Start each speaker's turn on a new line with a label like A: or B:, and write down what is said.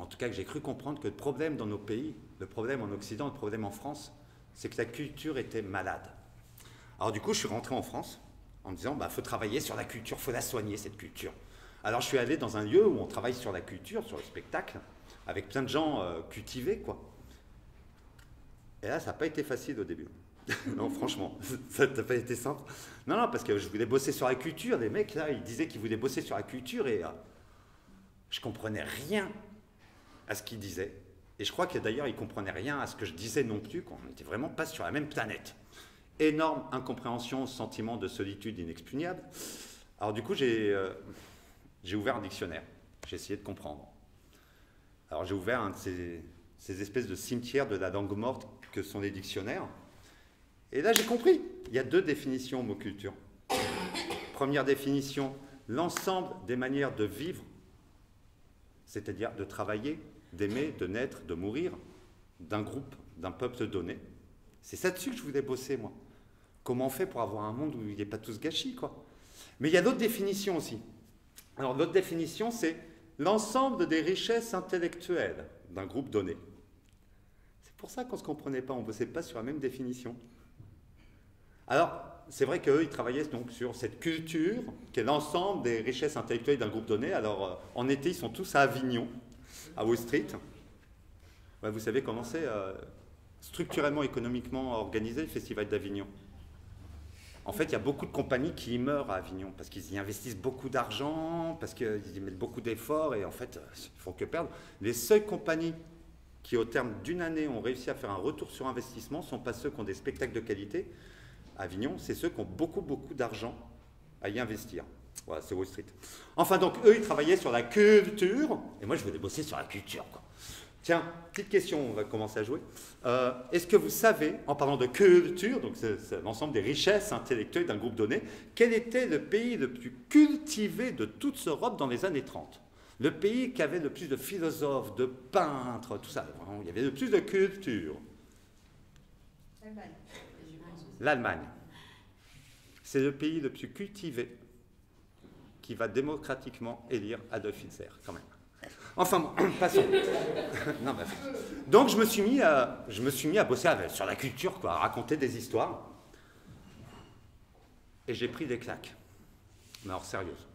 A: en tout cas que j'ai cru comprendre que le problème dans nos pays, le problème en Occident, le problème en France, c'est que la culture était malade. Alors du coup, je suis rentré en France en me disant, bah, faut travailler sur la culture, faut la soigner, cette culture. Alors je suis allé dans un lieu où on travaille sur la culture, sur le spectacle, avec plein de gens cultivés, quoi. Et là, ça n'a pas été facile au début. Non, franchement, ça n'a pas été simple. Non, non, parce que je voulais bosser sur la culture. Les mecs, là, ils disaient qu'ils voulaient bosser sur la culture et je comprenais rien à ce qu'ils disaient. Et je crois que d'ailleurs, ils comprenaient rien à ce que je disais non plus, qu'on n'était vraiment pas sur la même planète. Énorme incompréhension, sentiment de solitude inexpugnable. Alors du coup, j'ai ouvert un dictionnaire. J'ai essayé de comprendre. Alors j'ai ouvert un de ces espèces de cimetières de la langue morte que sont les dictionnaires. Et là, j'ai compris. Il y a deux définitions au mot culture. Première définition, l'ensemble des manières de vivre, c'est-à-dire de travailler, d'aimer, de naître, de mourir, d'un groupe, d'un peuple donné. C'est ça dessus que je voulais bosser, moi. Comment on fait pour avoir un monde où il n'est pas tout ce gâchis, quoi. Mais il y a d'autres définitions aussi. Alors, l'autre définition, c'est l'ensemble des richesses intellectuelles d'un groupe donné. C'est pour ça qu'on ne se comprenait pas, on ne bossait pas sur la même définition. Alors, c'est vrai qu'eux, ils travaillaient donc sur cette culture, qui est l'ensemble des richesses intellectuelles d'un groupe donné. Alors, en été, ils sont tous à Avignon, à Wall Street. Ouais, vous savez comment c'est structurellement, économiquement organisé, le Festival d'Avignon. En fait, il y a beaucoup de compagnies qui y meurent à Avignon, parce qu'ils y investissent beaucoup d'argent, parce qu'ils y mettent beaucoup d'efforts, et en fait, ils ne font que perdre. Les seules compagnies qui, au terme d'une année, ont réussi à faire un retour sur investissement, ne sont pas ceux qui ont des spectacles de qualité. Avignon, c'est ceux qui ont beaucoup, beaucoup d'argent à y investir. Voilà, c'est Wall Street. Enfin, donc, eux, ils travaillaient sur la culture, et moi, je voulais bosser sur la culture, quoi. Tiens, petite question, on va commencer à jouer. Est-ce que vous savez, en parlant de culture, donc c'est l'ensemble des richesses intellectuelles d'un groupe donné, quel était le pays le plus cultivé de toute Europe dans les années 30? Le pays qui avait le plus de philosophes, de peintres, tout ça. Il y avait le plus de culture. L'Allemagne. C'est le pays le plus cultivé qui va démocratiquement élire Adolf Hitler, quand même. Enfin bon, passons. Non, bah, donc je me suis mis à bosser sur la culture, quoi, à raconter des histoires. Et j'ai pris des claques. Mais alors sérieuses.